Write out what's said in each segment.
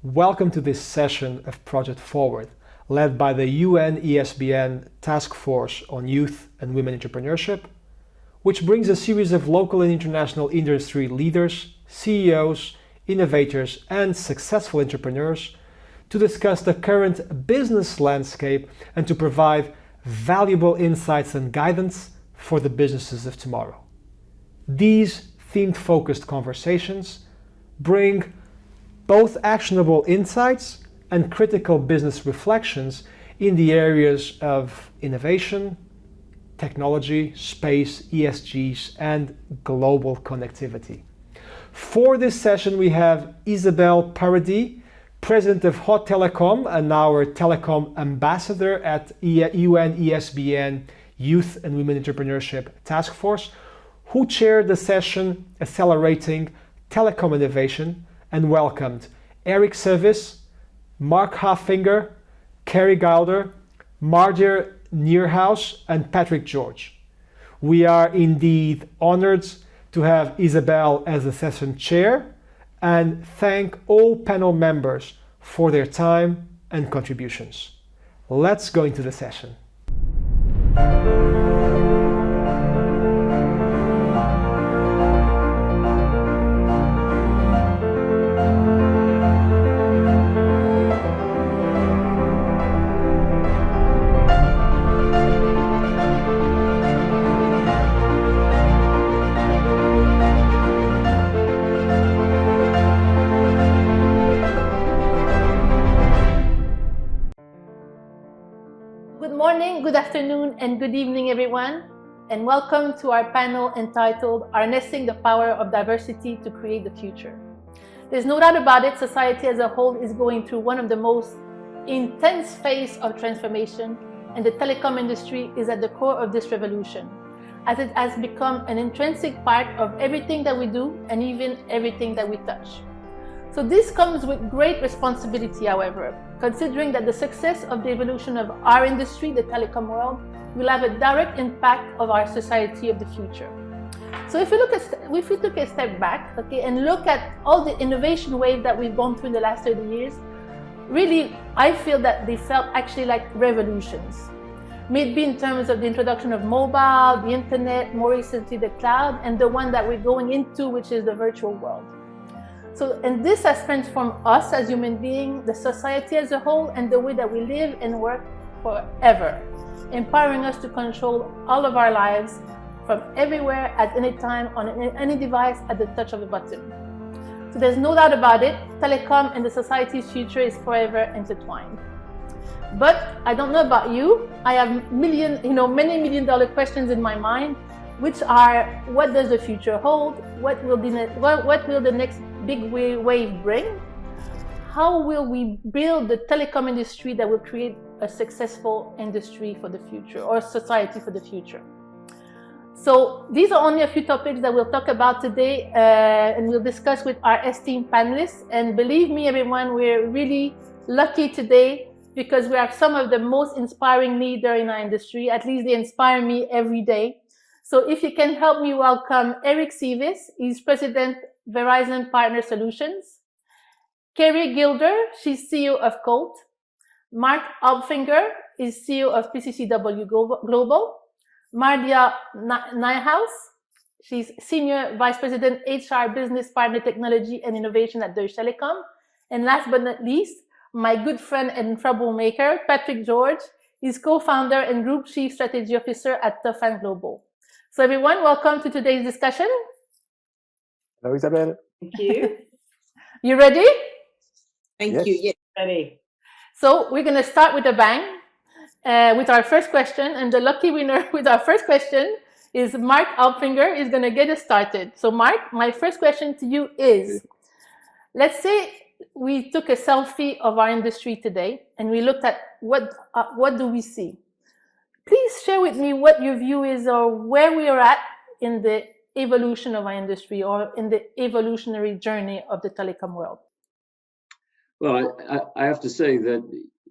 Welcome to this session of Project Forward, led by the UN ESBN Taskforce on Youth and Women Entrepreneurship, which brings a series of local and international industry leaders, CEOs, innovators, and successful entrepreneurs to discuss the current business landscape and to provide valuable insights and guidance for the businesses of tomorrow. These theme-focused conversations bring both actionable insights and critical business reflections in the areas of innovation, technology, space, ESGs, and global connectivity. For this session, we have Isabelle Paradis, President of Hot Telecom and our Telecom Ambassador at UN ESBN Youth and Women Entrepreneurship Task Force, who chaired the session Accelerating Telecom Innovation and welcomed Eric Cevis, Marc Halbfinger, Keri Gilder, Mardia, Niehaus, and Patrick George. We are indeed honored to have Isabelle as the session chair and thank all panel members for their time and contributions. Let's go into the session. Good afternoon and good evening, everyone, and welcome to our panel entitled Harnessing the Power of Diversity to Create the Future. There's no doubt about it, society as a whole is going through one of the most intense phases of transformation, and the telecom industry is at the core of this revolution, as it has become an intrinsic part of everything that we do and even everything that we touch. So this comes with great responsibility, however, considering that the success of the evolution of our industry, the telecom world, will have a direct impact of our society of the future. So if we took a step back, and look at all the innovation wave that we've gone through in the last 30 years, really, I feel that they felt actually like revolutions. May it be in terms of the introduction of mobile, the internet, more recently the cloud, and the one that we're going into, which is the virtual world. And this has transformed us as human beings, the society as a whole, and the way that we live and work forever, empowering us to control all of our lives from everywhere, at any time, on any device, at the touch of a button. So there's no doubt about it, telecom and the society's future is forever intertwined. But I don't know about you, I have many million-dollar questions in my mind, which are: what does the future hold? What will the next big wave bring? How will we build the telecom industry that will create a successful industry for the future, or society for the future? So these are only a few topics that we'll talk about today, and we'll discuss with our esteemed panelists. And believe me, everyone, we're really lucky today because we have some of the most inspiring leaders in our industry. At least they inspire me every day. So if you can help me welcome Eric Cevis, he's President Verizon Partner Solutions. Keri Gilder, she's CEO of Colt. Marc Halbfinger is CEO of PCCW Global. Mardia, Niehaus, she's Senior Vice President HR Business Partner Technology and Innovation at Deutsche Telekom. And last but not least, my good friend and troublemaker, Patrick George, is co-founder and Group Chief Strategy Officer at Tofane Global. So everyone, welcome to today's discussion. Hello, Isabelle. Thank you. You ready? Thank you. Yes, ready. So we're going to start with a bang with our first question. And the lucky winner with our first question is Marc Halbfinger. Is going to get us started. So Marc, my first question to you is, let's say we took a selfie of our industry today and we looked at what do we see? Please share with me what your view is, or where we are at in the evolution of our industry, or in the evolutionary journey of the telecom world. Well, I have to say that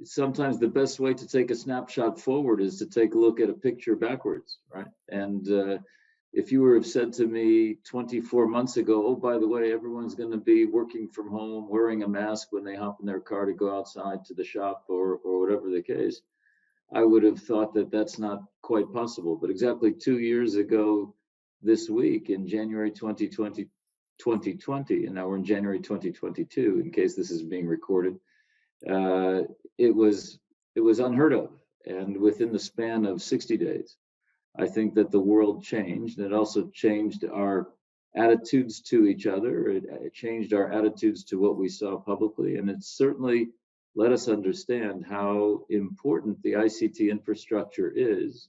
sometimes the best way to take a snapshot forward is to take a look at a picture backwards, right? And if you were have said to me 24 months ago, oh, by the way, everyone's going to be working from home, wearing a mask when they hop in their car to go outside to the shop or whatever the case, I would have thought that that's not quite possible. But exactly 2 years ago this week, in January 2020, and now we're in January 2022, in case this is being recorded, it was unheard of. And within the span of 60 days, I think that the world changed. It also changed our attitudes to each other. It changed our attitudes to what we saw publicly. And it certainly let us understand how important the ICT infrastructure is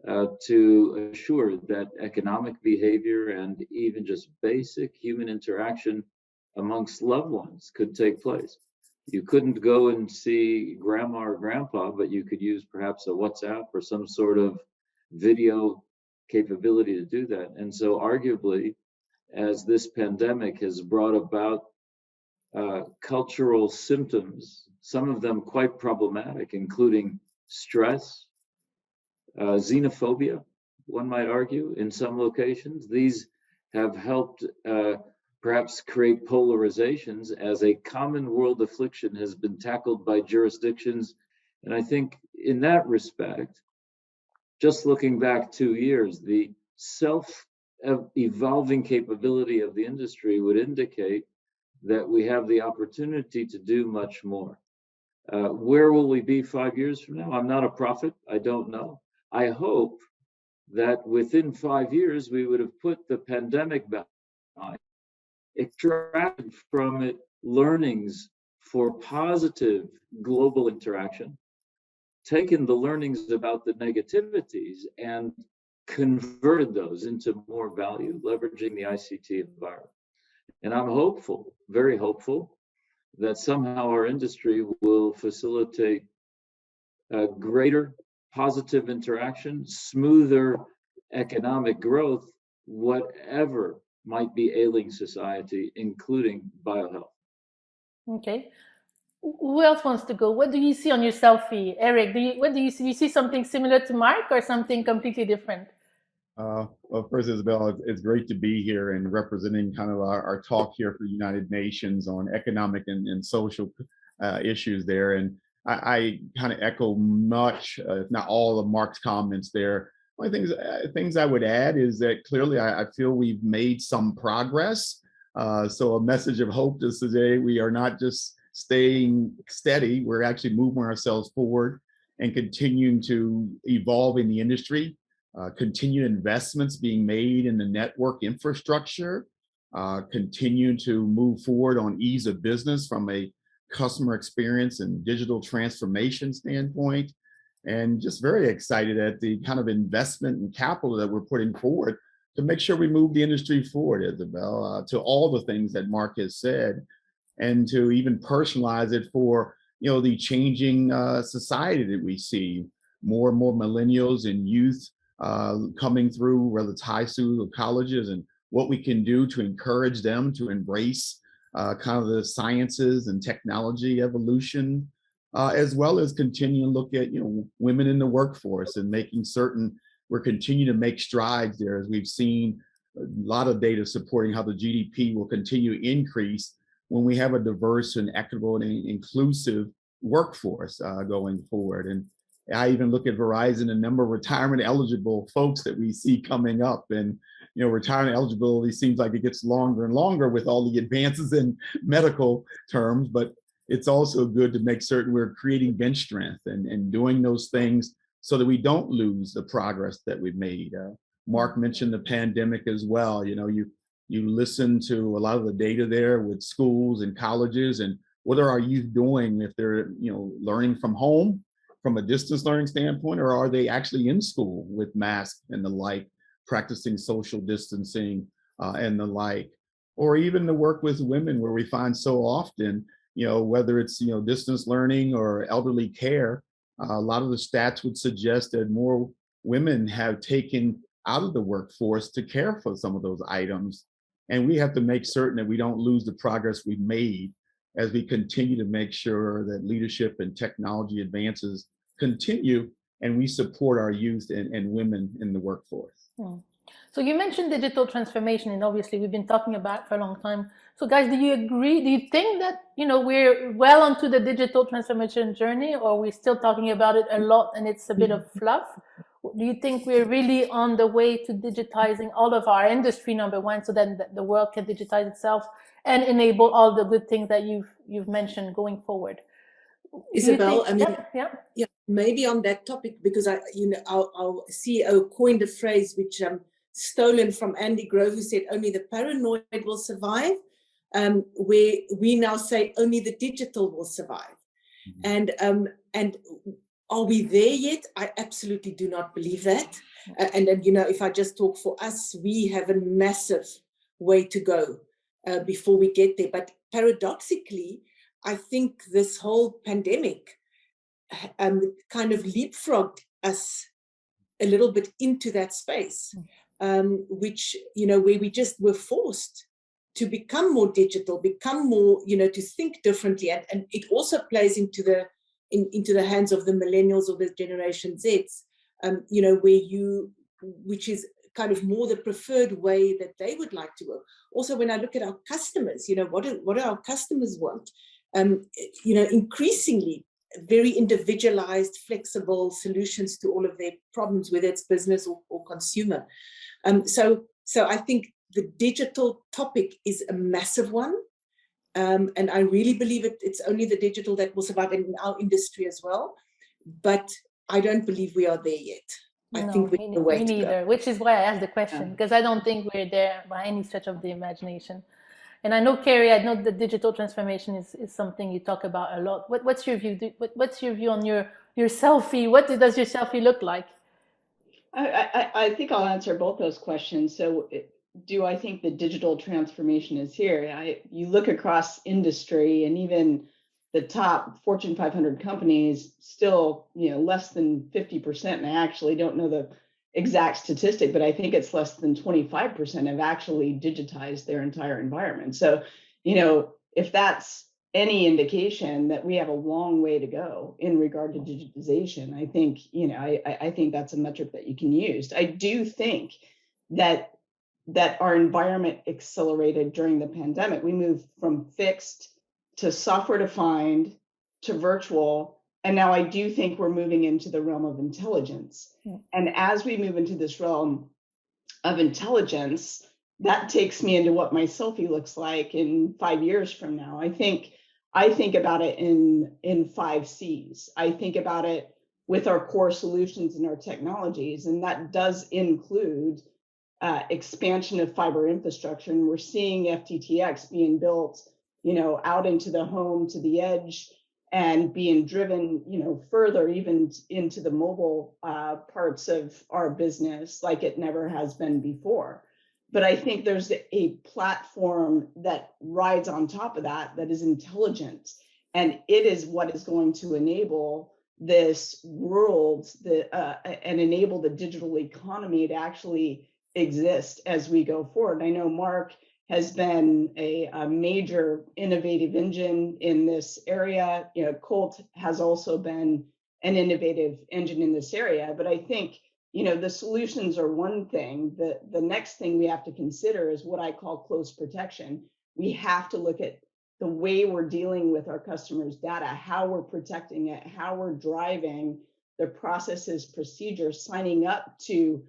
to assure that economic behavior and even just basic human interaction amongst loved ones could take place. You couldn't go and see grandma or grandpa, but you could use perhaps a WhatsApp or some sort of video capability to do that. And so arguably, as this pandemic has brought about cultural symptoms, some of them quite problematic, including stress, xenophobia, one might argue, in some locations. These have helped perhaps create polarizations as a common world affliction has been tackled by jurisdictions. And I think in that respect, just looking back 2 years, the self-evolving capability of the industry would indicate that we have the opportunity to do much more. Where will we be 5 years from now? I'm not a prophet. I don't know. I hope that within 5 years, we would have put the pandemic behind, extracted from it learnings for positive global interaction, taken the learnings about the negativities and converted those into more value, leveraging the ICT environment. And I'm hopeful, very hopeful, that somehow our industry will facilitate greater positive interaction, smoother economic growth, whatever might be ailing society, including biohealth. Okay. Who else wants to go? What do you see on your selfie? Eric, what do you see? You see something similar to Marc or something completely different? Well, first, Isabelle, it's great to be here and representing kind of our talk here for the United Nations on economic and social issues there. And I kind of echo much, if not all of Marc's comments there. One of the things I would add is that clearly I feel we've made some progress. So a message of hope this today, we are not just staying steady, we're actually moving ourselves forward and continuing to evolve in the industry. Continued investments being made in the network infrastructure, continue to move forward on ease of business from a customer experience and digital transformation standpoint, and just very excited at the kind of investment and capital that we're putting forward to make sure we move the industry forward, Isabelle, to all the things that Marc has said, and to even personalize it for the changing society that we see. More and more millennials and youth coming through, whether it's high school or colleges, and what we can do to encourage them to embrace kind of the sciences and technology evolution, as well as continue to look at women in the workforce and making certain we're continuing to make strides there, as we've seen a lot of data supporting how the GDP will continue to increase when we have a diverse and equitable and inclusive workforce going forward. And I even look at Verizon, the number of retirement eligible folks that we see coming up, and retirement eligibility seems like it gets longer and longer with all the advances in medical terms, but it's also good to make certain we're creating bench strength and doing those things so that we don't lose the progress that we've made. Marc mentioned the pandemic as well. You listen to a lot of the data there with schools and colleges, and what are our youth doing if they're learning from home from a distance learning standpoint, or are they actually in school with masks and the like, practicing social distancing and the like, or even the work with women where we find so often, whether it's, distance learning or elderly care, a lot of the stats would suggest that more women have taken out of the workforce to care for some of those items. And we have to make certain that we don't lose the progress we've made as we continue to make sure that leadership and technology advances continue and we support our youth and women in the workforce. So you mentioned digital transformation, and obviously we've been talking about it for a long time. So guys, do you agree? Do you think that, we're well onto the digital transformation journey, or we're still talking about it a lot and it's a bit of fluff? Do you think we're really on the way to digitizing all of our industry, number one, so that the world can digitize itself and enable all the good things that you've mentioned going forward? Isabelle, I mean, yeah, maybe on that topic, because our CEO coined a phrase which stolen from Andy Grove, who said only the paranoid will survive, where we now say only the digital will survive. Mm-hmm. And are we there yet? I absolutely do not believe that. And then, if I just talk for us, we have a massive way to go before we get there. But paradoxically, I think this whole pandemic kind of leapfrogged us a little bit into that space, which, where we just were forced to become more digital, become more, to think differently. And it also plays into the hands of the millennials or the Generation Zs, which is kind of more the preferred way that they would like to work. Also, when I look at our customers, what do our customers want? Increasingly very individualized, flexible solutions to all of their problems, whether it's business or consumer. So I think the digital topic is a massive one. And I really believe it's only the digital that will survive in our industry as well. But I don't believe we are there yet. I think we're the way me neither, which is why I asked the question, because I don't think we're there by any stretch of the imagination. And I know, Keri, I know that digital transformation is something you talk about a lot. What's your view? What's your view on your selfie? What does your selfie look like? I think I'll answer both those questions. So do I think the digital transformation is here? You look across industry, and even the top Fortune 500 companies still, less than 50%. And I actually don't know the exact statistic, but I think it's less than 25% have actually digitized their entire environment. So, if that's any indication that we have a long way to go in regard to digitization, I think, I think that's a metric that you can use. I do think that our environment accelerated during the pandemic. We moved from fixed to software defined to virtual. And now I do think we're moving into the realm of intelligence. Yeah. And as we move into this realm of intelligence, that takes me into what my selfie looks like in 5 years from now. I think about it in 5 C's. I think about it with our core solutions and our technologies, and that does include expansion of fiber infrastructure. And we're seeing FTTX being built, out into the home, to the edge, and being driven, further even into the mobile parts of our business like it never has been before. But I think there's a platform that rides on top of that is intelligent. And it is what is going to enable this world and enable the digital economy to actually exist as we go forward. I know Marc has been a major innovative engine in this area. Colt has also been an innovative engine in this area. But I think, the solutions are one thing. The next thing we have to consider is what I call close protection. We have to look at the way we're dealing with our customers' data, how we're protecting it, how we're driving the processes, procedures, signing up to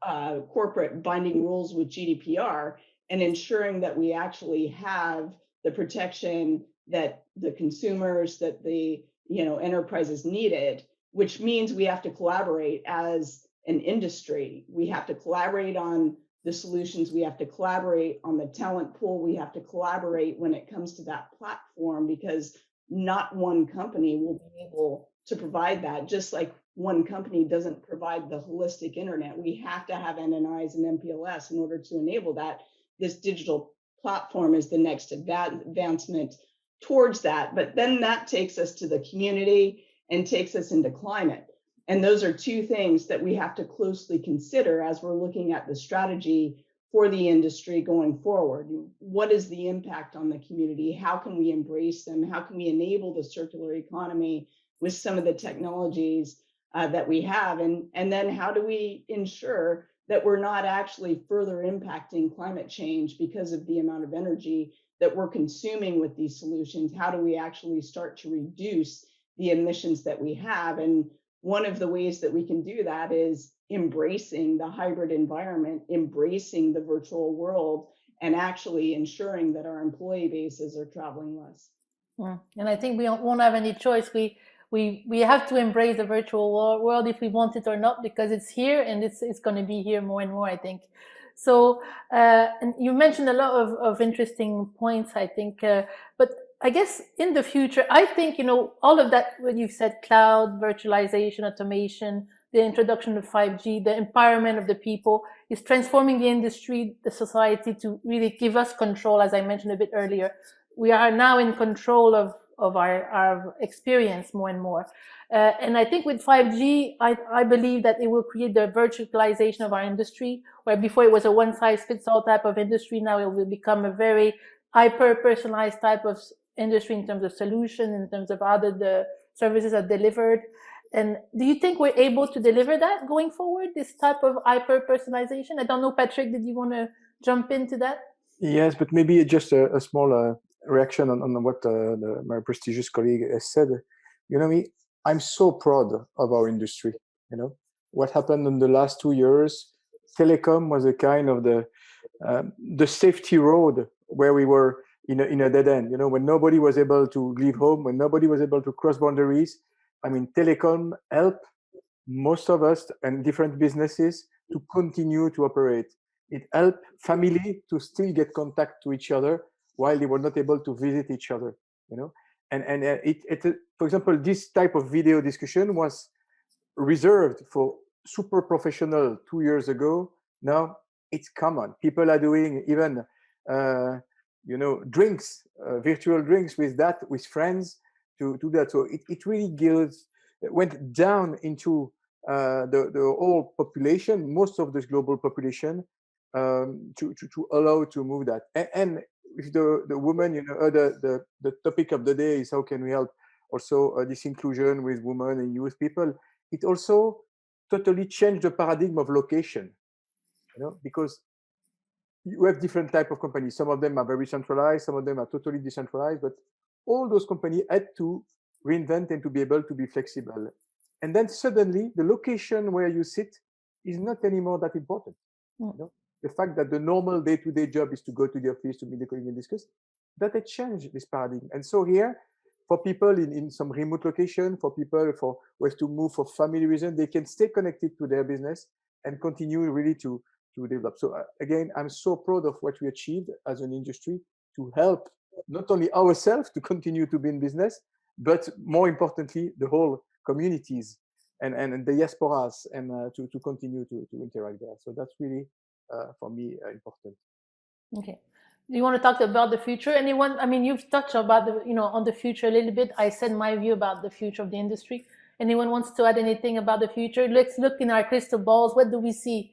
corporate binding rules with GDPR, and ensuring that we actually have the protection that the consumers, that the enterprises needed, which means we have to collaborate as an industry. We have to collaborate on the solutions. We have to collaborate on the talent pool. We have to collaborate when it comes to that platform, because not one company will be able to provide that. Just like one company doesn't provide the holistic internet, we have to have NNIs and MPLS in order to enable that. This digital platform is the next advancement towards that. But then that takes us to the community and takes us into climate. And those are two things that we have to closely consider as we're looking at the strategy for the industry going forward. What is the impact on the community? How can we embrace them? How can we enable the circular economy with some of the technologies that we have? And then how do we ensure that we're not actually further impacting climate change because of the amount of energy that we're consuming with these solutions. How do we actually start to reduce the emissions that we have? And one of the ways that we can do that is embracing the hybrid environment, embracing the virtual world, and actually ensuring that our employee bases are traveling less. And I think we won't have any choice. We have to embrace the virtual world if we want it or not, because it's here and it's going to be here more and more, I think. So, and you mentioned a lot of interesting points, I think, but I guess in the future, I think, all of that, what you've said, cloud, virtualization, automation, the introduction of 5G, the empowerment of the people is transforming the industry, the society, to really give us control, as I mentioned a bit earlier. We are now in control of our experience more and more. And I think with 5G, I believe that it will create the virtualization of our industry, where before it was a one-size-fits-all type of industry, now it will become a very hyper-personalized type of industry in terms of solution, in terms of how the services are delivered. And do you think we're able to deliver that going forward, this type of hyper-personalization? I don't know, Patrick, did you want to jump into that? Yes, but maybe just a small reaction on what my prestigious colleague has said. I'm so proud of our industry. What happened in the last 2 years. Telecom was a kind of the safety road where we were in a dead end. When nobody was able to leave home, when nobody was able to cross boundaries. I mean, Telecom helped most of us and different businesses to continue to operate. It helped family to still get contact to each other while they were not able to visit each other. And for example, this type of video discussion was reserved for super professional 2 years ago. Now it's common. People are doing even drinks, virtual drinks with friends to do that. So it really went down into the whole population, most of this global population, to allow to move that. And if the woman, the topic of the day is how can we help also this inclusion with women and youth people. It also totally changed the paradigm of location, because you have different type of companies. Some of them are very centralized, some of them are totally decentralized, but all those companies had to reinvent and to be able to be flexible. And then suddenly the location where you sit is not anymore that important. The fact that the normal day-to-day job is to go to the office to meet the colleague and discuss, that had changed this paradigm. And so here, for people in some remote location, for people who have to move for family reasons, they can stay connected to their business and continue really to develop. So again, I'm so proud of what we achieved as an industry to help not only ourselves to continue to be in business, but more importantly, the whole communities and the diasporas and to continue to interact there. So that's really, for me, important. Okay. Do you want to talk about the future? Anyone? I mean, you've touched about on the future a little bit. I said my view about the future of the industry. Anyone wants to add anything about the future? Let's look in our crystal balls. What do we see?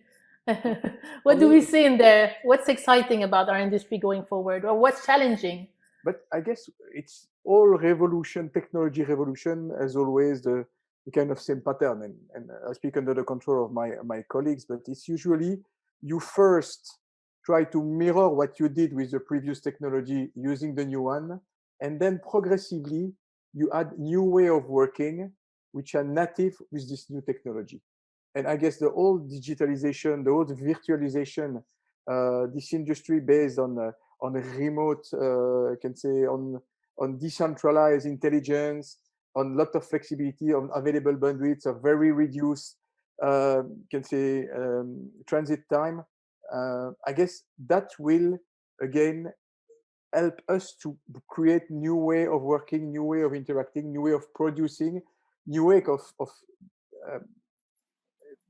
What do we see in there? What's exciting about our industry going forward, or what's challenging? But I guess it's all revolution, technology revolution, as always, the kind of same pattern. And I speak under the control of my colleagues, but it's usually you first try to mirror what you did with the previous technology using the new one, and then progressively you add new way of working which are native with this new technology. And I guess the whole digitalization, the whole virtualization, this industry based on remote, can say on decentralized intelligence, on lot of flexibility, on available bandwidth, of very reduced, can say transit time. I guess that will again help us to create new way of working, new way of interacting, new way of producing, new way of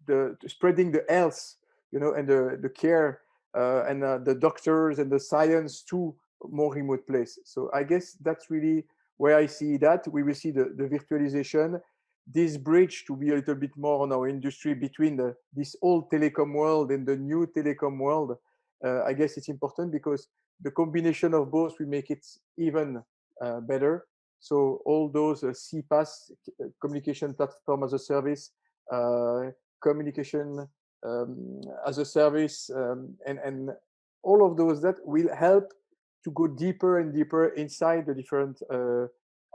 the spreading the health, and the care and the doctors and the science to more remote place. So I guess that's really where I see that. We will see the virtualization, this bridge to be a little bit more on our industry between this old telecom world and the new telecom world. I guess it's important because the combination of both will make it even better. So all those CPaaS, communication platform as a service, communication as a service, and all of those that will help to go deeper and deeper inside the different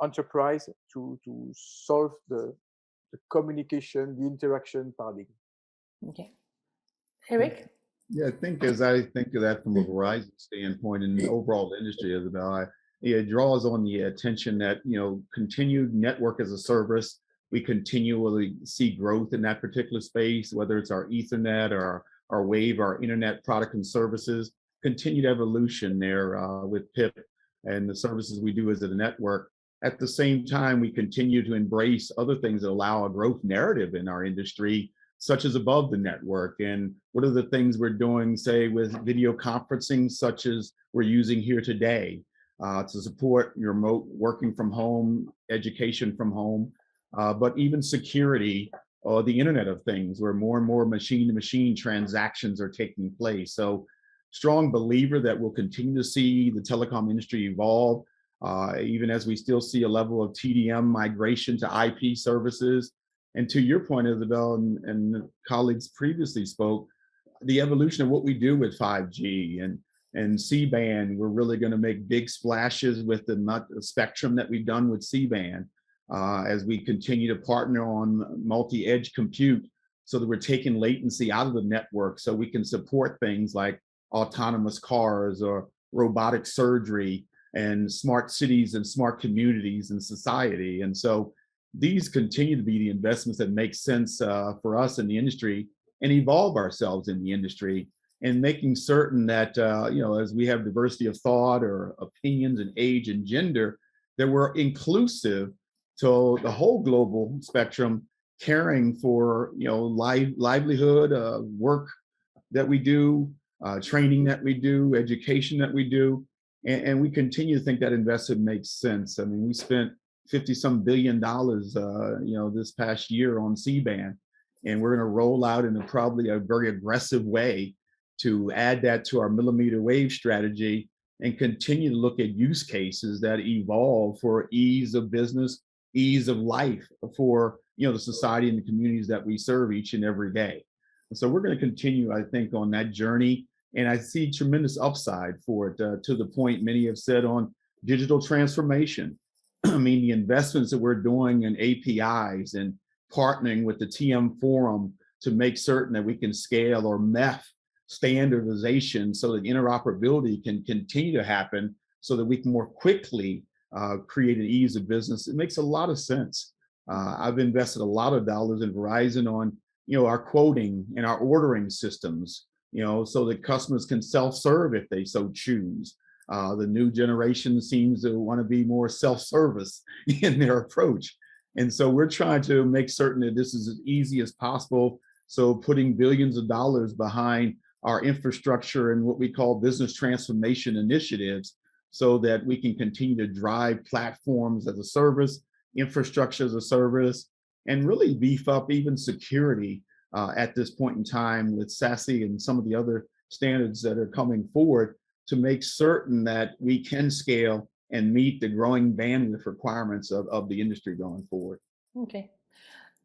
enterprise to solve the communication, the interaction paradigm. Okay. Eric? Yeah, I think as I think of that from a Verizon standpoint and the overall industry, Isabelle, it draws on the attention that, continued network as a service, we continually see growth in that particular space, whether it's our Ethernet or our Wave, our internet product and services, continued evolution there with PIP and the services we do as a network. At the same time, we continue to embrace other things that allow a growth narrative in our industry, such as above the network. And what are the things we're doing, say, with video conferencing, such as we're using here today to support your remote working from home, education from home, but even security or the Internet of Things, where more and more machine-to-machine transactions are taking place. So strong believer that we'll continue to see the telecom industry evolve, even as we still see a level of TDM migration to IP services. And to your point, Isabelle, and colleagues previously spoke, the evolution of what we do with 5G and C-band, we're really going to make big splashes with the spectrum that we've done with C-band as we continue to partner on multi-edge compute so that we're taking latency out of the network so we can support things like autonomous cars or robotic surgery and smart cities and smart communities and society. And so these continue to be the investments that make sense for us in the industry and evolve ourselves in the industry, and making certain that, as we have diversity of thought or opinions and age and gender, that we're inclusive to the whole global spectrum, caring for, livelihood, work that we do, training that we do, education that we do. And we continue to think that investment makes sense. I mean, we spent $50-some billion, this past year on C-band, and we're going to roll out in probably a very aggressive way to add that to our millimeter wave strategy and continue to look at use cases that evolve for ease of business, ease of life for, the society and the communities that we serve each and every day. And so we're going to continue, I think, on that journey. And I see tremendous upside for it, to the point many have said on digital transformation. I mean, the investments that we're doing in APIs and partnering with the TM Forum to make certain that we can scale or MEF standardization so that interoperability can continue to happen so that we can more quickly create an ease of business. It makes a lot of sense. I've invested a lot of dollars in Verizon on, our quoting and our ordering systems, so that customers can self-serve if they so choose. The new generation seems to want to be more self-service in their approach. And so we're trying to make certain that this is as easy as possible. So putting billions of dollars behind our infrastructure and what we call business transformation initiatives so that we can continue to drive platforms as a service, infrastructure as a service, and really beef up even security at this point in time with SASE and some of the other standards that are coming forward to make certain that we can scale and meet the growing bandwidth requirements of the industry going forward. Okay.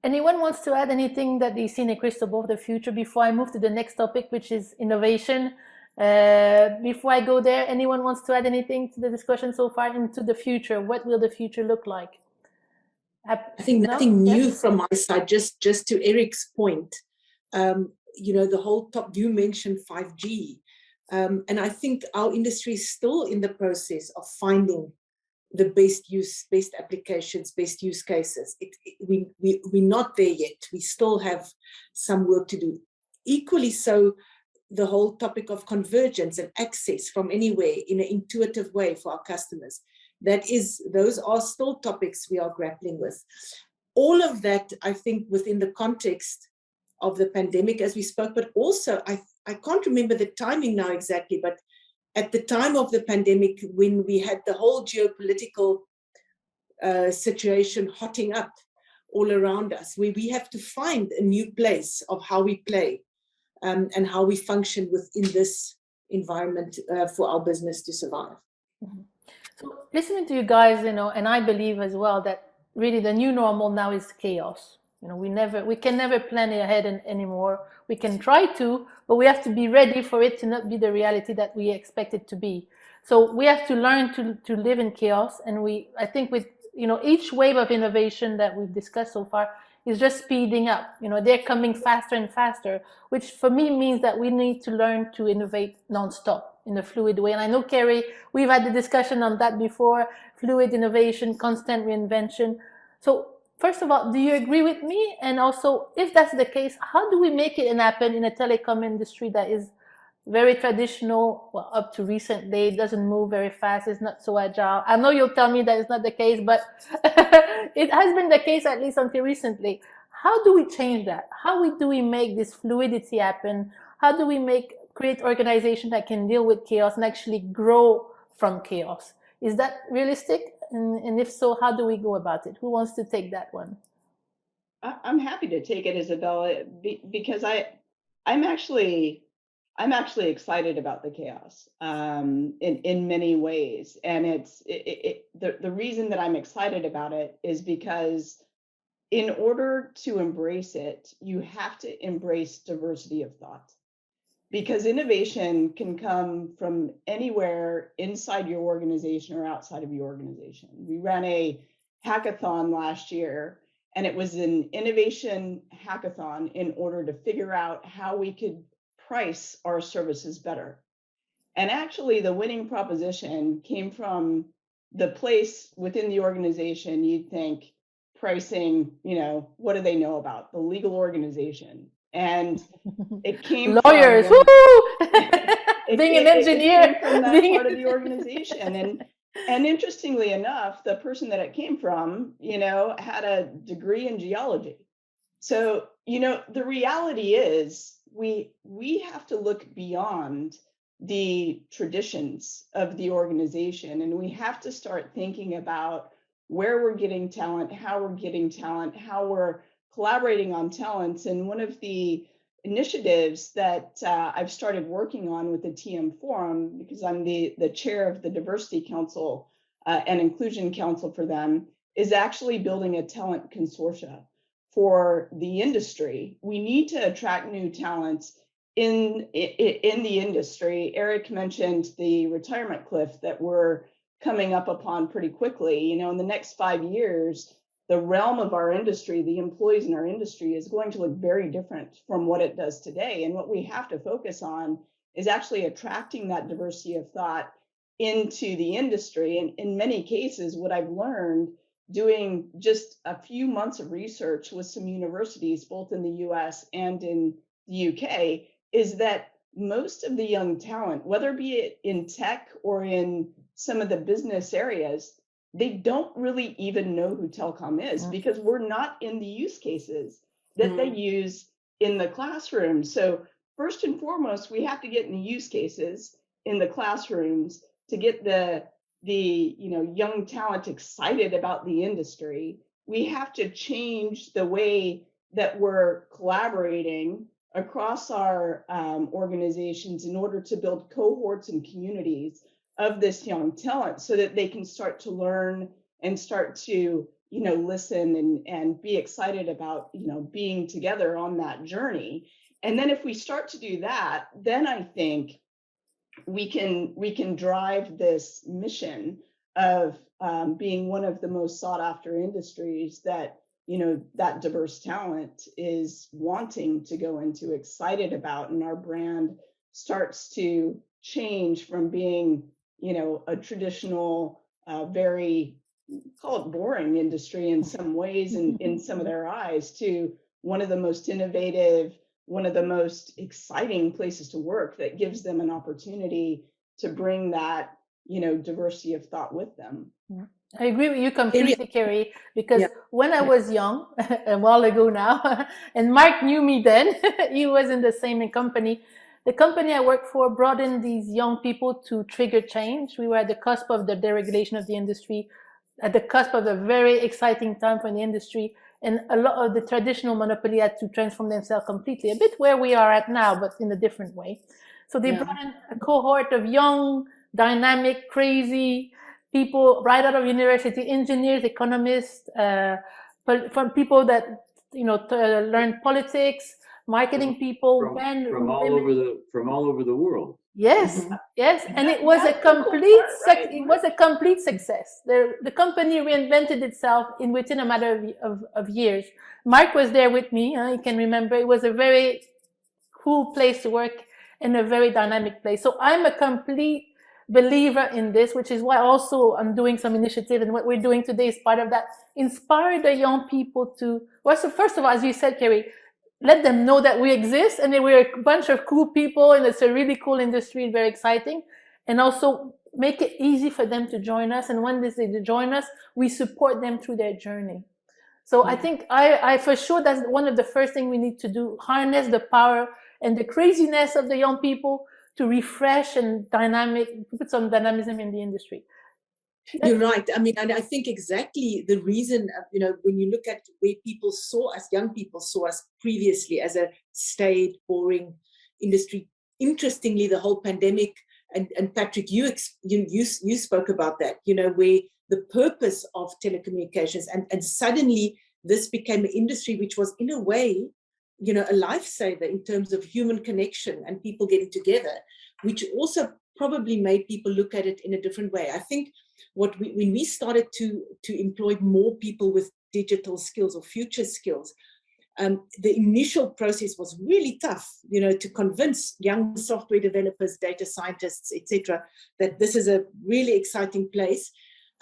Anyone wants to add anything that they see in a crystal ball of the future before I move to the next topic, which is innovation? Before I go there, anyone wants to add anything to the discussion so far into the future? What will the future look like? I think nothing new from my side, just to Eric's point. The whole top, you mentioned 5G. And I think our industry is still in the process of finding the best applications, best use cases. We're not there yet. We still have some work to do. Equally so, the whole topic of convergence and access from anywhere in an intuitive way for our customers. Those are still topics we are grappling with. All of that, I think, within the context of the pandemic, as we spoke, but also I can't remember the timing now exactly, but at the time of the pandemic, when we had the whole geopolitical situation hotting up all around us, where we have to find a new place of how we play and how we function within this environment for our business to survive. Mm-hmm. So listening to you guys, and I believe as well that really the new normal now is chaos. We can never plan ahead anymore. We can try to, but we have to be ready for it to not be the reality that we expect it to be. So we have to learn to live in chaos. And I think with, each wave of innovation that we've discussed so far is just speeding up. They're coming faster and faster, which for me means that we need to learn to innovate nonstop in a fluid way. And I know, Keri, we've had the discussion on that before, fluid innovation, constant reinvention. So first of all, do you agree with me? And also, if that's the case, how do we make it happen in a telecom industry that is very traditional, well, up to recent day, it doesn't move very fast, it's not so agile? I know you'll tell me that it's not the case, but it has been the case at least until recently. How do we change that? How do we make this fluidity happen? How do we create organization that can deal with chaos and actually grow from chaos? Is that realistic? And if so, how do we go about it? Who wants to take that one? I'm happy to take it, Isabelle, because I'm actually excited about the chaos in many ways. And the reason that I'm excited about it is because in order to embrace it, you have to embrace diversity of thought. Because innovation can come from anywhere inside your organization or outside of your organization. We ran a hackathon last year, and it was an innovation hackathon in order to figure out how we could price our services better. And actually, the winning proposition came from the place within the organization you'd think pricing, what do they know about? The legal organization. And it came lawyers, from being an engineer, it came from that part of the organization. And interestingly enough, the person that it came from, had a degree in geology. So, the reality is we have to look beyond the traditions of the organization, and we have to start thinking about where we're getting talent, how we're getting talent, how we're collaborating on talents. And one of the initiatives that I've started working on with the TM Forum, because I'm the chair of the Diversity Council and Inclusion Council for them, is actually building a talent consortia for the industry. We need to attract new talents in the industry. Eric mentioned the retirement cliff that we're coming up upon pretty quickly. In the next 5 years, the realm of our industry, the employees in our industry, is going to look very different from what it does today. And what we have to focus on is actually attracting that diversity of thought into the industry. And in many cases, what I've learned doing just a few months of research with some universities, both in the US and in the UK, is that most of the young talent, whether be it in tech or in some of the business areas, they don't really even know who Telecom is, because we're not in the use cases that they use in the classroom. So first and foremost, we have to get in the use cases in the classrooms to get the young talent excited about the industry. We have to change the way that we're collaborating across our organizations in order to build cohorts and communities of this young talent, so that they can start to learn and start to listen and be excited about being together on that journey. And then if we start to do that, then I think we can drive this mission of being one of the most sought after industries that that diverse talent is wanting to go into, excited about, and our brand starts to change from being a traditional, very, call it boring industry in some ways, in some of their eyes, to one of the most innovative, one of the most exciting places to work that gives them an opportunity to bring that, diversity of thought with them. Yeah. I agree with you completely, Keri, because when I was young, a while ago now, and Marc knew me then, he was in the same company. The company I worked for brought in these young people to trigger change. We were at the cusp of the deregulation of the industry, at the cusp of a very exciting time for the industry. And a lot of the traditional monopoly had to transform themselves completely, a bit where we are at now, but in a different way. So they brought in a cohort of young, dynamic, crazy people right out of university, engineers, economists, from people that learn politics, marketing people, from all over the world. Yes, yes, and it was a complete success. The company reinvented itself within a matter of years. Marc was there with me. You can remember it was a very cool place to work and a very dynamic place. So I'm a complete believer in this, which is why also I'm doing some initiative, and what we're doing today is part of that. Inspire the young people to, well, so first of all, as you said, Keri, let them know that we exist and that we're a bunch of cool people and it's a really cool industry, very exciting. And also make it easy for them to join us. And when they join us, we support them through their journey. So I think I for sure that's one of the first things we need to do, harness the power and the craziness of the young people to refresh and put some dynamism in the industry. You're right. I mean, and I think exactly the reason, when you look at where people saw us, young people saw us previously as a staid, boring industry. Interestingly, the whole pandemic, and Patrick, you spoke about that, where the purpose of telecommunications, and suddenly this became an industry which was in a way, a lifesaver in terms of human connection and people getting together, which also probably made people look at it in a different way. I think when we started to employ more people with digital skills or future skills, the initial process was really tough, to convince young software developers, data scientists, etc., that this is a really exciting place.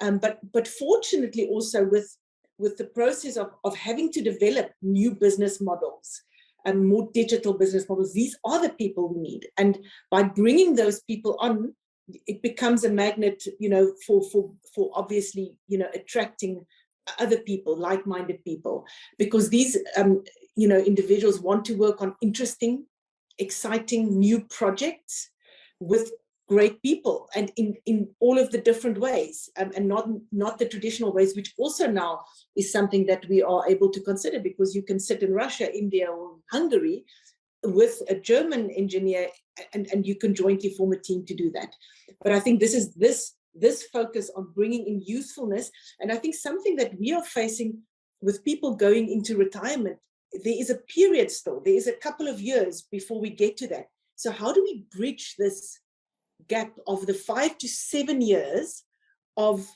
But fortunately also with the process of having to develop new business models and more digital business models, these are the people we need. And by bringing those people on, it becomes a magnet, for obviously, attracting other people, like-minded people, because these, individuals want to work on interesting, exciting new projects with great people, and in all of the different ways, and not the traditional ways, which also now is something that we are able to consider, because you can sit in Russia, India, or Hungary with a German engineer, and you can jointly form a team to do that. But I think this focus on bringing in usefulness, and I think something that we are facing with people going into retirement, there is a period still, there is a couple of years before we get to that. So how do we bridge this gap of the 5 to 7 years of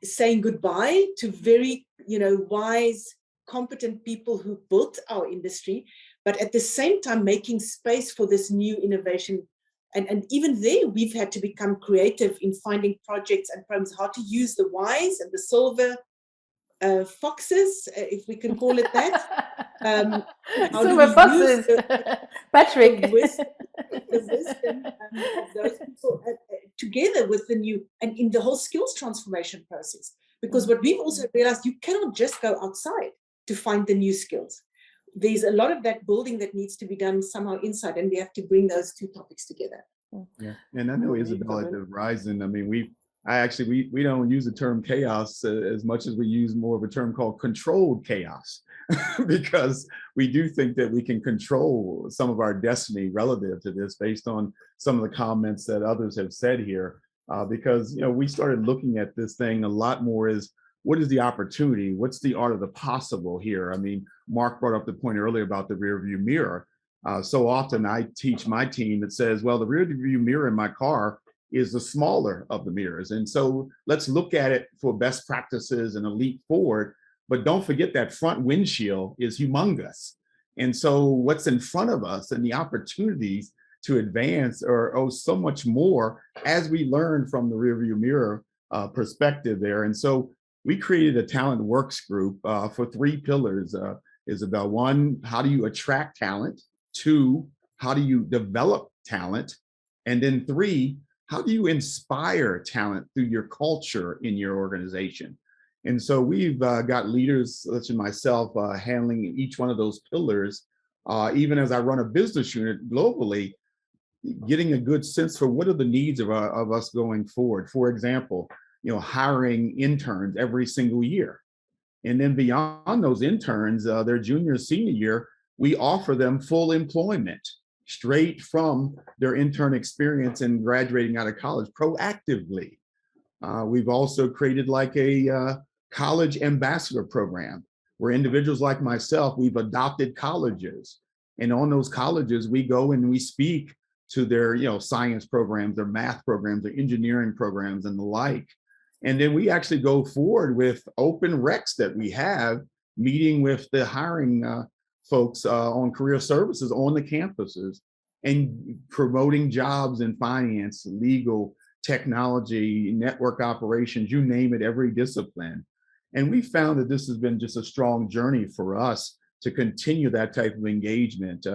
saying goodbye to very, wise, competent people who built our industry, but at the same time making space for this new innovation. And even there, we've had to become creative in finding projects and programs, how to use the wise and the silver foxes, if we can call it that. Silver foxes, Patrick. The wisdom of those people together with the new, and in the whole skills transformation process. Because what we've also realized, you cannot just go outside to find the new skills. There's a lot of that building that needs to be done somehow inside, and we have to bring those two topics together. Yeah, and I know Isabelle at Verizon, I mean, we don't use the term chaos as much as we use more of a term called controlled chaos, because we do think that we can control some of our destiny relative to this based on some of the comments that others have said here, because, we started looking at this thing a lot more as, what is the opportunity? What's the art of the possible here? I mean, Marc brought up the point earlier about the rear view mirror. So often I teach my team that says, well, the rear view mirror in my car is the smaller of the mirrors. And so let's look at it for best practices and a leap forward, but don't forget that front windshield is humongous. And so what's in front of us and the opportunities to advance are so much more as we learn from the rear view mirror perspective there. And so we created a talent works group for 3 pillars, Isabelle. 1, how do you attract talent? 2, how do you develop talent? And then 3, how do you inspire talent through your culture in your organization? And so we've got leaders such as myself handling each one of those pillars, even as I run a business unit globally, getting a good sense for what are the needs of us going forward. For example, hiring interns every single year. And then beyond those interns, their junior, senior year, we offer them full employment straight from their intern experience and graduating out of college proactively. We've also created like a college ambassador program where individuals like myself, we've adopted colleges. And on those colleges, we go and we speak to their, science programs, their math programs, their engineering programs and the like. And then we actually go forward with open recs that we have, meeting with the hiring folks on career services on the campuses and promoting jobs in finance, legal, technology, network operations, you name it, every discipline. And we found that this has been just a strong journey for us to continue that type of engagement.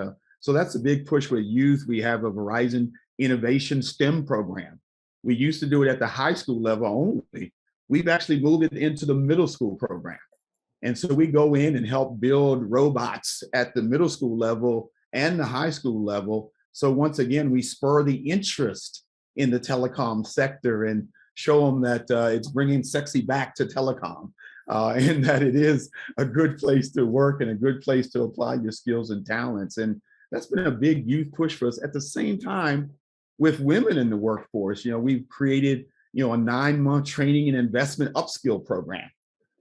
So that's a big push with youth. We have a Verizon Innovation STEM program. We used to do it at the high school level only. We've actually moved it into the middle school program. And so we go in and help build robots at the middle school level and the high school level. So once again, we spur the interest in the telecom sector and show them that it's bringing sexy back to telecom, and that it is a good place to work and a good place to apply your skills and talents. And that's been a big youth push for us. At the same time, with women in the workforce, we've created, a 9-month training and investment upskill program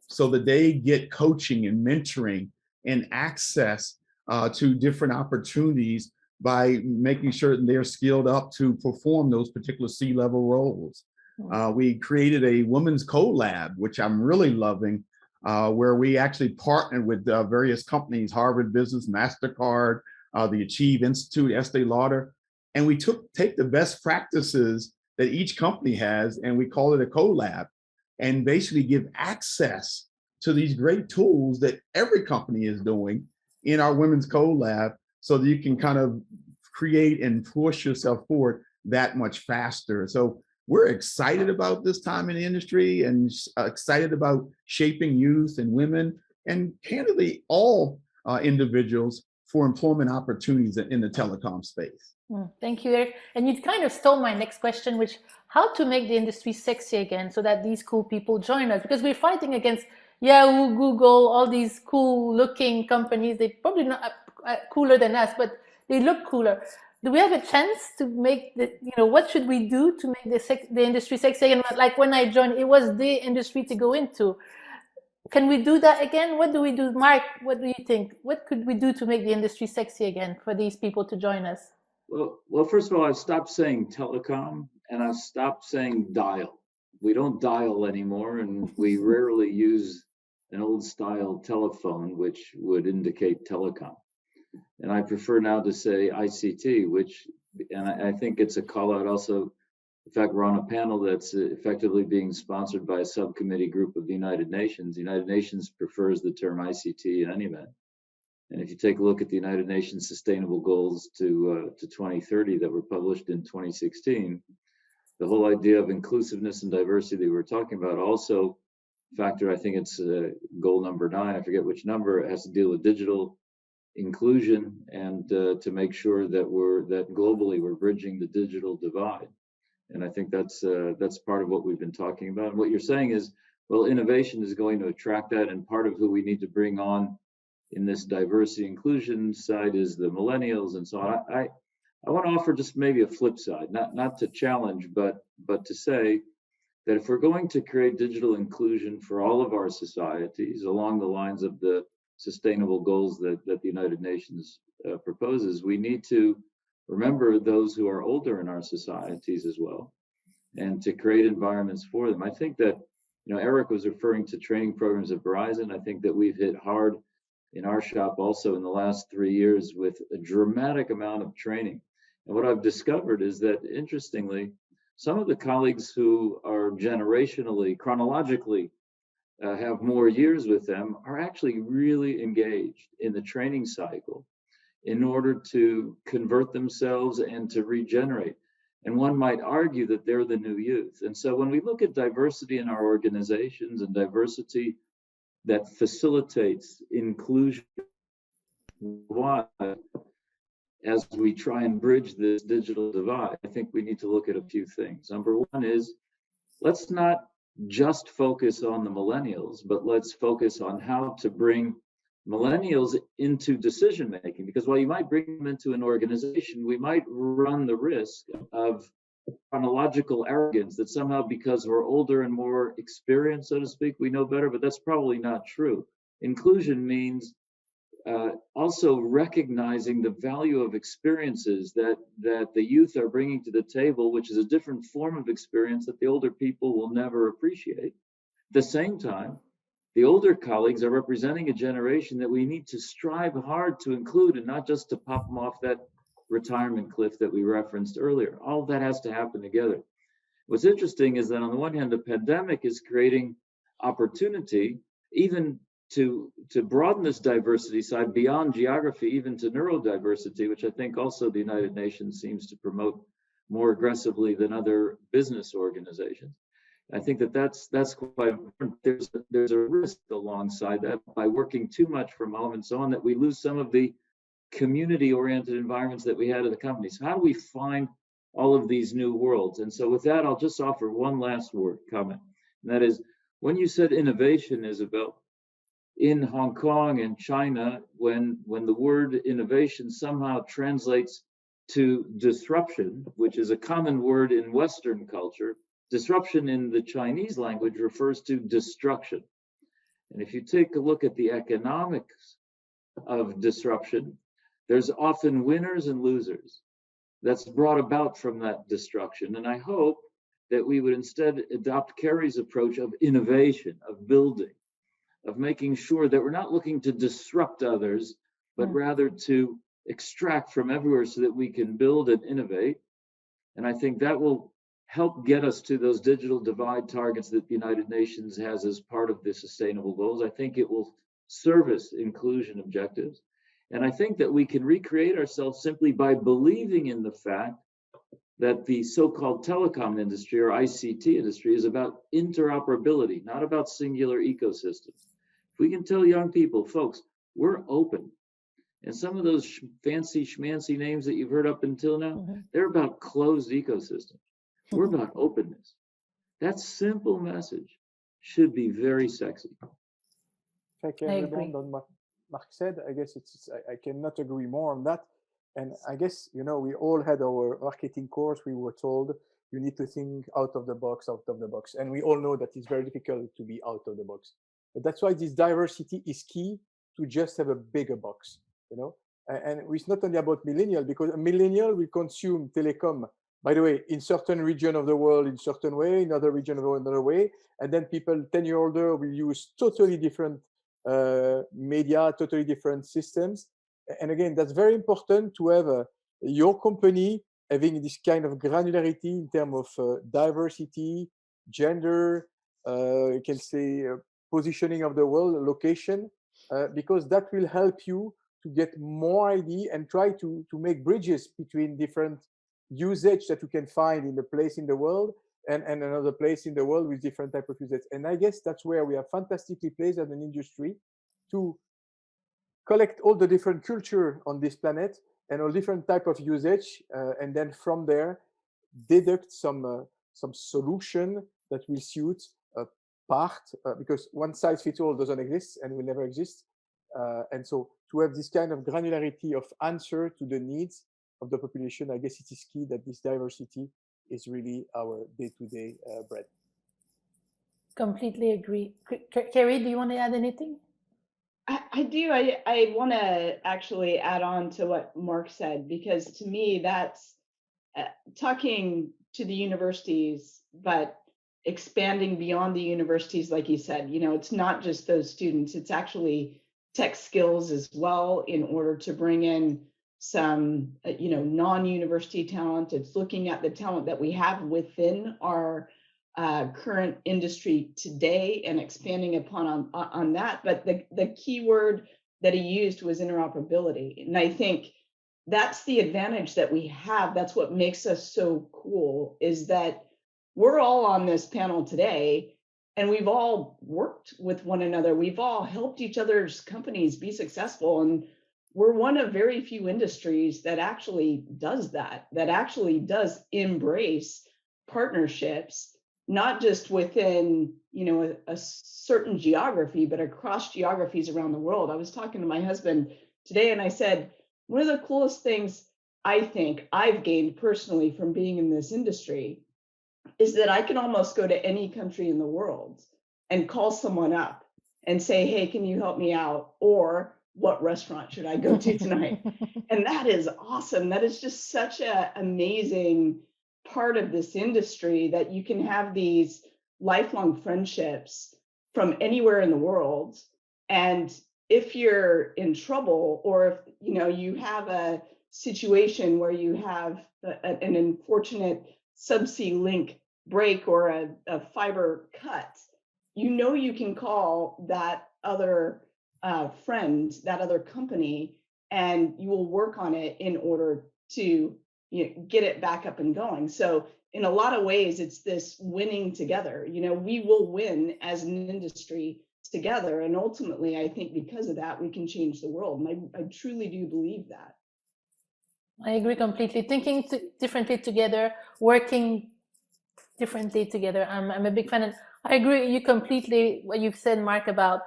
so that they get coaching and mentoring and access to different opportunities by making sure that they're skilled up to perform those particular C-level roles. We created a women's co-lab, which I'm really loving, where we actually partnered with various companies, Harvard Business, MasterCard, the Achieve Institute, Estee Lauder, and we take the best practices that each company has, and we call it a co-lab, and basically give access to these great tools that every company is doing in our women's co-lab, so that you can kind of create and push yourself forward that much faster. So we're excited about this time in the industry and excited about shaping youth and women and candidly all individuals for employment opportunities in the telecom space. Thank you, Eric. And you kind of stole my next question, which how to make the industry sexy again so that these cool people join us, because we're fighting against Yahoo, Google, all these cool looking companies. They're probably not cooler than us, but they look cooler. Do we have a chance to make what should we do to make the industry sexy again? Like when I joined, it was the industry to go into. Can we do that again? What do we do? Marc, what do you think? What could we do to make the industry sexy again for these people to join us? Well, first of all, I've stopped saying telecom and I've stopped saying dial. We don't dial anymore, and we rarely use an old style telephone, which would indicate telecom. And I prefer now to say ICT, and I think it's a call out also. In fact, we're on a panel that's effectively being sponsored by a subcommittee group of the United Nations. The United Nations prefers the term ICT in any event. And if you take a look at the United Nations Sustainable Goals to 2030 that were published in 2016, the whole idea of inclusiveness and diversity we're talking about also factor, I think it's goal number 9, I forget which number, it has to deal with digital inclusion and to make sure that globally we're bridging the digital divide. And I think that's part of what we've been talking about. And what you're saying is, well, innovation is going to attract that, and part of who we need to bring on in this diversity inclusion side is the millennials and so on. I want to offer just maybe a flip side, not to challenge, but to say that if we're going to create digital inclusion for all of our societies along the lines of the sustainable goals that the United Nations proposes, we need to remember those who are older in our societies as well, and to create environments for them. I think that, Eric was referring to training programs at Verizon. I think that we've hit hard in our shop also in the last 3 years with a dramatic amount of training. And what I've discovered is that, interestingly, some of the colleagues who are generationally, chronologically, have more years with them are actually really engaged in the training cycle in order to convert themselves and to regenerate. And one might argue that they're the new youth. And so when we look at diversity in our organizations and diversity that facilitates inclusion as we try and bridge this digital divide, I think we need to look at a few things. Number one is, let's not just focus on the millennials, but let's focus on how to bring millennials into decision making, because while you might bring them into an organization, we might run the risk of chronological arrogance that somehow because we're older and more experienced, so to speak, we know better, but that's probably not true. inclusion means also recognizing the value of experiences that the youth are bringing to the table, which is a different form of experience that the older people will never appreciate. At the same time, the older colleagues are representing a generation that we need to strive hard to include and not just to pop them off that retirement cliff that we referenced earlier. All of that has to happen together. What's interesting is that on the one hand, the pandemic is creating opportunity even to broaden this diversity side beyond geography, even to neurodiversity, which I think also the United Nations seems to promote more aggressively than other business organizations. I think that's quite important. There's a risk alongside that by working too much from home and so on, that we lose some of the community-oriented environments that we had in the companies. How do we find all of these new worlds? And so with that, I'll just offer one last comment, and that is, when you said innovation, Isabelle, in Hong Kong and China, when the word innovation somehow translates to disruption, which is a common word in Western culture, disruption in the Chinese language refers to destruction. And if you take a look at the economics of disruption, there's often winners and losers that's brought about from that destruction. And I hope that we would instead adopt Keri's approach of innovation, of building, of making sure that we're not looking to disrupt others, but rather to extract from everywhere so that we can build and innovate. And I think that will help get us to those digital divide targets that the United Nations has as part of the sustainable goals. I think it will service inclusion objectives. And I think that we can recreate ourselves simply by believing in the fact that the so-called telecom industry or ICT industry is about interoperability, not about singular ecosystems. If we can tell young people, folks, we're open. And some of those fancy schmancy names that you've heard up until now, they're about closed ecosystems. We're about openness. That simple message should be very sexy. If I can rebound on what Marc said, I guess I cannot agree more on that. And I guess, you know, we all had our marketing course. We were told you need to think out of the box. And we all know that it's very difficult to be out of the box. But that's why this diversity is key, to just have a bigger box, you know. And it's not only about millennial, because a millennial will consume telecom, by the way, in certain region of the world in certain way, in other region of the world another way. And then people 10 years older will use totally different media, totally different systems. And again, that's very important to have your company having this kind of granularity in terms of diversity, gender, you can say positioning of the world, location, because that will help you to get more idea and try to make bridges between different usage that you can find in the place in the world and another place in the world with different type of usage. And I guess that's where we are fantastically placed as an industry to collect all the different culture on this planet and all different type of usage, and then from there deduct some solution that will suit a part, because one size fits all doesn't exist and will never exist. And so to have this kind of granularity of answer to the needs of the population, I guess it is key that this diversity is really our day-to-day bread. Completely agree. Keri, do you want to add anything? I do. I want to actually add on to what Marc said, because to me, that's talking to the universities, but expanding beyond the universities, like you said, you know, it's not just those students, it's actually tech skills as well, in order to bring in some, you know, non-university talent. It's looking at the talent that we have within our current industry today and expanding upon on that. But the key word that he used was interoperability. And I think that's the advantage that we have. That's what makes us so cool, is that we're all on this panel today and we've all worked with one another. We've all helped each other's companies be successful. And we're one of very few industries that actually does that actually does embrace partnerships, not just within, you know, a certain geography, but across geographies around the world. I was talking to my husband today and I said, one of the coolest things I think I've gained personally from being in this industry is that I can almost go to any country in the world and call someone up and say, hey, can you help me out? Or what restaurant should I go to tonight? And that is awesome. That is just such an amazing part of this industry, that you can have these lifelong friendships from anywhere in the world. And if you're in trouble, or if you have a situation where you have an unfortunate subsea link break or a fiber cut, you can call that other friend, that other company, and you will work on it in order to get it back up and going. So in a lot of ways, it's this winning together. We will win as an industry together. And ultimately, I think because of that, we can change the world. And I truly do believe that. I agree completely. Thinking differently together, working differently together. I'm a big fan. And I agree with you completely what you've said, Marc, about,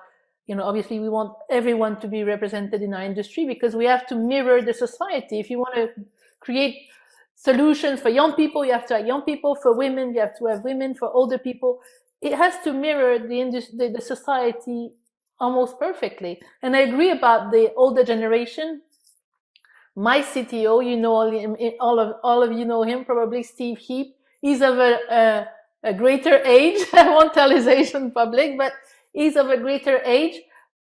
obviously we want everyone to be represented in our industry, because we have to mirror the society. If you want to create solutions for young people, you have to have young people. For women, you have to have women. For older people, it has to mirror the society almost perfectly. And I agree about the older generation. My CTO, all of you know him, probably, Steve Heap. He's of a greater age. I won't tell his age in public, but he's of a greater age.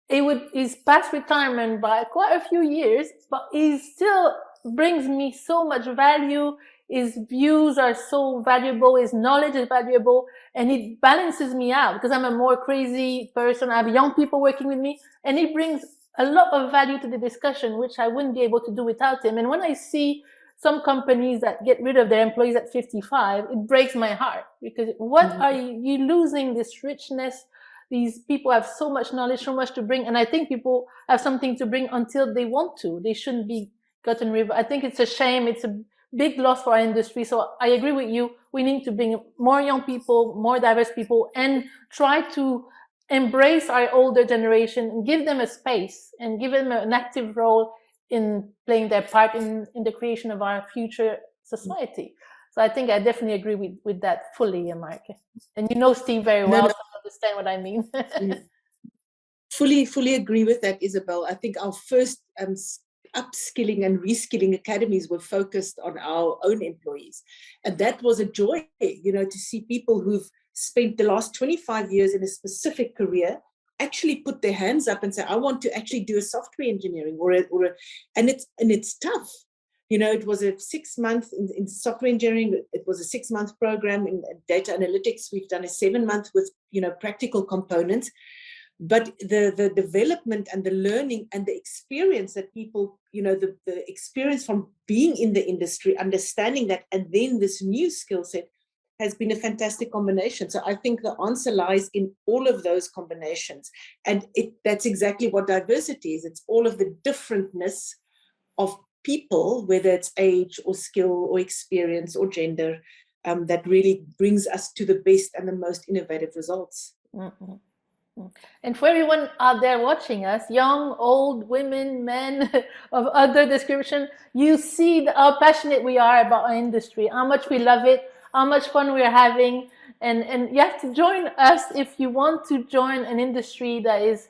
He's past retirement by quite a few years, but he still brings me so much value. His views are so valuable. His knowledge is valuable, and it balances me out, because I'm a more crazy person. I have young people working with me, and he brings a lot of value to the discussion, which I wouldn't be able to do without him. And when I see some companies that get rid of their employees at 55, it breaks my heart, because what are you losing this richness? These people have so much knowledge, so much to bring. And I think people have something to bring until they want to. They shouldn't be gotten rid of. I think it's a shame. It's a big loss for our industry. So I agree with you. We need to bring more young people, more diverse people, and try to embrace our older generation and give them a space and give them an active role in playing their part in the creation of our future society. So I think I definitely agree with that fully, Marc. And Steve very well, so you understand what I mean. Fully agree with that, Isabelle. I think our first upskilling and reskilling academies were focused on our own employees. And that was a joy, to see people who've spent the last 25 years in a specific career actually put their hands up and say, I want to actually do a software engineering and it's tough. It was a 6 month in software engineering. It was a 6-month program in data analytics. We've done a 7-month with, practical components. But the development and the learning and the experience that people, the experience from being in the industry, understanding that, and then this new skill set has been a fantastic combination. So I think the answer lies in all of those combinations. And that's exactly what diversity is. It's all of the differentness of people, whether it's age or skill or experience or gender, that really brings us to the best and the most innovative results. Mm-hmm. And for everyone out there watching us, young, old, women, men of other description, you see how passionate we are about our industry, how much we love it, how much fun we're having. And you have to join us if you want to join an industry that is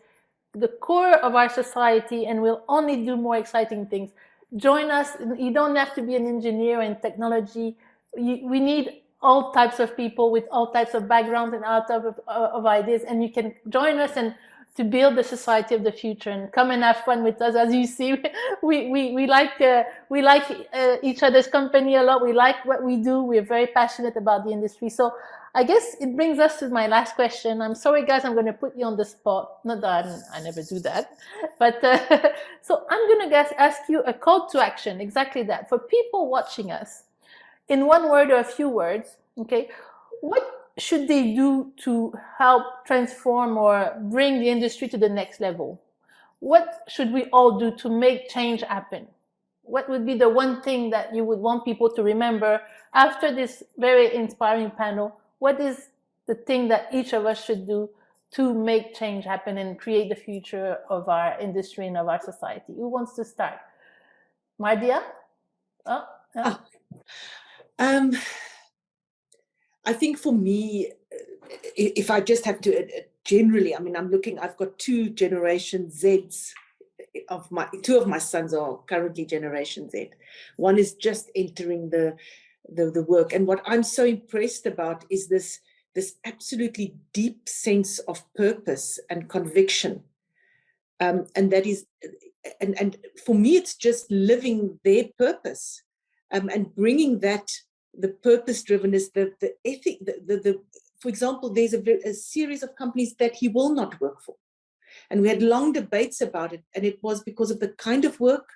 the core of our society and will only do more exciting things. Join us. You don't have to be an engineer in technology. We need all types of people with all types of backgrounds and all types of ideas, and you can join us and to build the society of the future and come and have fun with us. As you see, we like each other's company a lot. We like what we do. We're very passionate about the industry. So I guess it brings us to my last question. I'm sorry, guys, I'm going to put you on the spot. Not that I never do that, but so I'm going to ask you a call to action. Exactly that for people watching us. In one word or a few words, okay, what should they do to help transform or bring the industry to the next level? What should we all do to make change happen? What would be the one thing that you would want people to remember after this very inspiring panel? What is the thing that each of us should do to make change happen and create the future of our industry and of our society? Who wants to start? Mardia? Oh, yeah. I think for me, if I just have to generally, I mean, I've got two Generation Zs two of my sons are currently Generation Z. One is just entering the work. And what I'm so impressed about is this absolutely deep sense of purpose and conviction. And that is, and for me, it's just living their purpose and bringing that, the purpose drivenness, the ethic, for example, there's a series of companies that he will not work for. And we had long debates about it. And it was because of the kind of work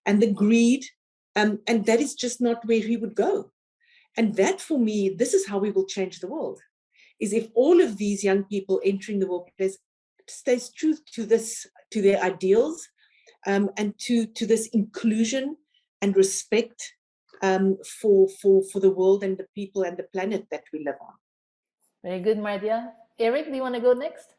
and the greed. And that is just not where he would go. And that, for me, this is how we will change the world, is if all of these young people entering the workplace stays true to their ideals, and to this inclusion and respect for the world and the people and the planet that we live on. Very good, Mardia. Eric, do you want to go next?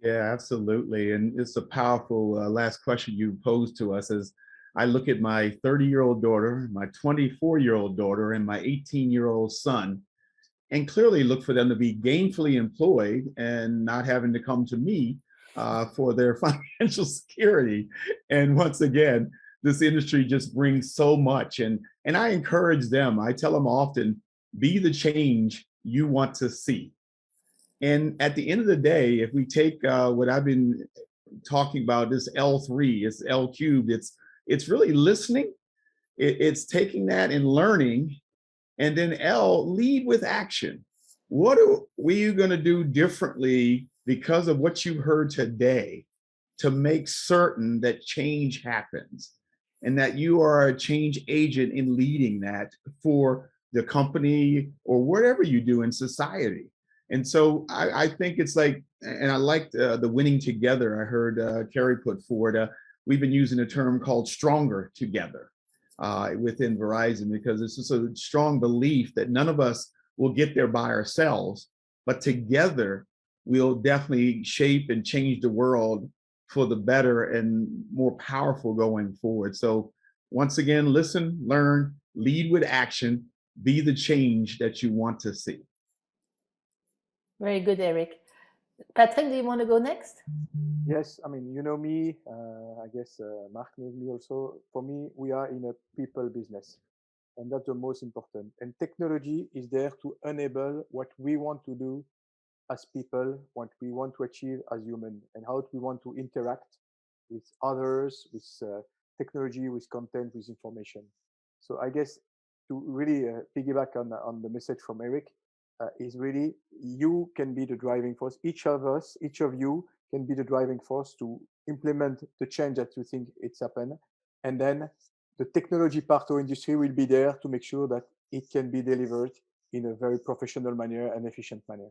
Yeah, absolutely. And it's a powerful last question you posed to us. As I look at my 30-year-old daughter, my 24-year-old daughter, and my 18-year-old son, and clearly look for them to be gainfully employed and not having to come to me for their financial security. And once again, this industry just brings so much. And I encourage them, I tell them often, be the change you want to see. And at the end of the day, if we take what I've been talking about, this L3, it's L cubed, it's really listening, it's taking that and learning, and then L, lead with action. What are we going to do differently because of what you heard today to make certain that change happens and that you are a change agent in leading that for the company or whatever you do in society? And so I think it's like, and I liked the winning together. I heard Keri put forward, we've been using a term called stronger together within Verizon, because it's just a strong belief that none of us will get there by ourselves, but together we'll definitely shape and change the world for the better and more powerful going forward. So once again, listen, learn, lead with action, be the change that you want to see. Very good, Eric. Patrick, do you want to go next? Yes, I mean, you know me, I guess Marc knows me also. For me, we are in a people business, and that's the most important. And technology is there to enable what we want to do as people, what we want to achieve as human, and how we want to interact with others, with technology, with content, with information. So I guess to really piggyback on the message from Eric, is really, you can be the driving force. Each of us, each of you can be the driving force to implement the change that you think it's happened. And then the technology part of industry will be there to make sure that it can be delivered in a very professional manner and efficient manner.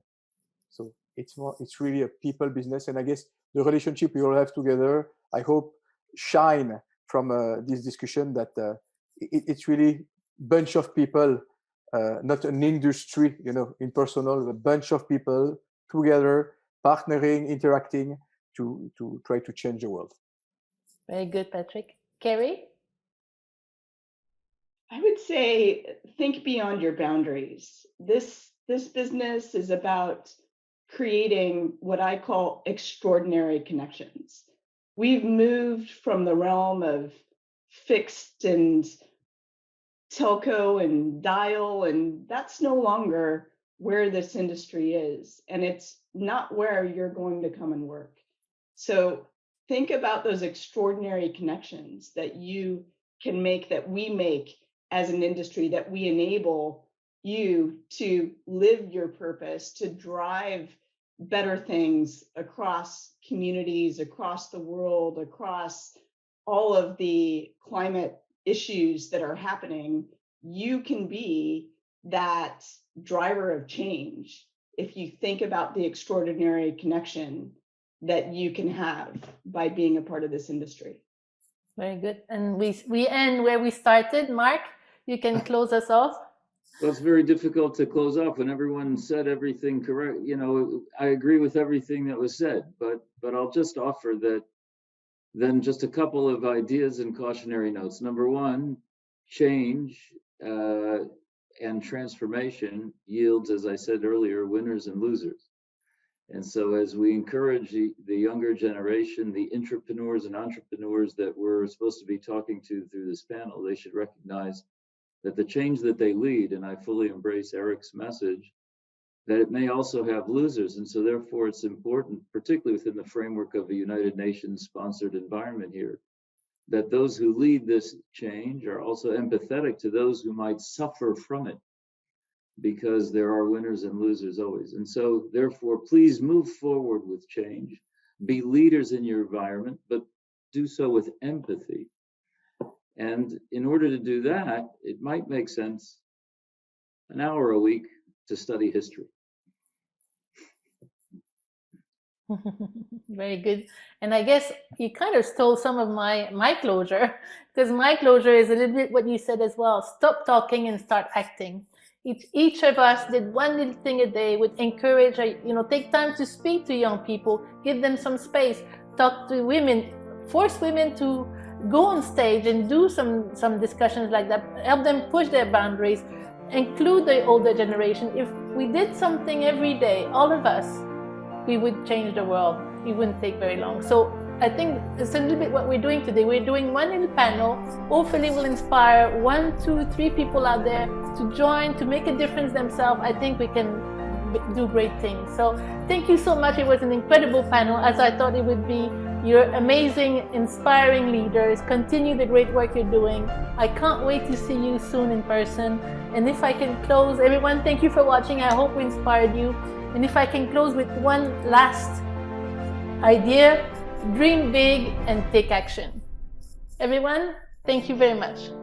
So it's really a people business. And I guess the relationship we all have together, I hope, shine from this discussion, that it's really bunch of people, not an industry, impersonal, a bunch of people together, partnering, interacting to try to change the world. Very good, Patrick. Keri? I would say think beyond your boundaries. This business is about creating what I call extraordinary connections. We've moved from the realm of fixed and telco and dial, and that's no longer where this industry is, and it's not where you're going to come and work. So think about those extraordinary connections that you can make, that we make as an industry, that we enable you to live your purpose, to drive better things across communities, across the world, across all of the climate issues that are happening. You can be that driver of change if you think about the extraordinary connection that you can have by being a part of this industry. Very good. And we end where we started. Marc, you can close us off. Well, it's very difficult to close off when everyone said everything correct. I agree with everything that was said, but I'll just offer that then just a couple of ideas and cautionary notes. Number one, change and transformation yields, as I said earlier, winners and losers. And so as we encourage the younger generation, the intrapreneurs and entrepreneurs that we're supposed to be talking to through this panel, they should recognize that the change that they lead, and I fully embrace Eric's message, that it may also have losers. And so therefore it's important, particularly within the framework of a United Nations sponsored environment here, that those who lead this change are also empathetic to those who might suffer from it, because there are winners and losers always. And so therefore, please move forward with change, be leaders in your environment, but do so with empathy. And in order to do that, it might make sense an hour a week to study history. Very good. And I guess you kind of stole some of my closure, because my closure is a little bit what you said as well. Stop talking and start acting. Each of us did one little thing a day, would encourage, take time to speak to young people, give them some space, talk to women, force women to go on stage and do some discussions like that, help them push their boundaries, include the older generation. If we did something every day, all of us, we would change the world. It wouldn't take very long. So I think it's a little bit what we're doing today. We're doing one little panel. Hopefully we'll inspire 1, 2, 3 people out there to join, to make a difference themselves. I think we can do great things. So thank you so much. It was an incredible panel, as I thought it would be. You're amazing, inspiring leaders. Continue the great work you're doing. I can't wait to see you soon in person. And if I can close, everyone, thank you for watching. I hope we inspired you. And if I can close with one last idea, dream big and take action. Everyone, thank you very much.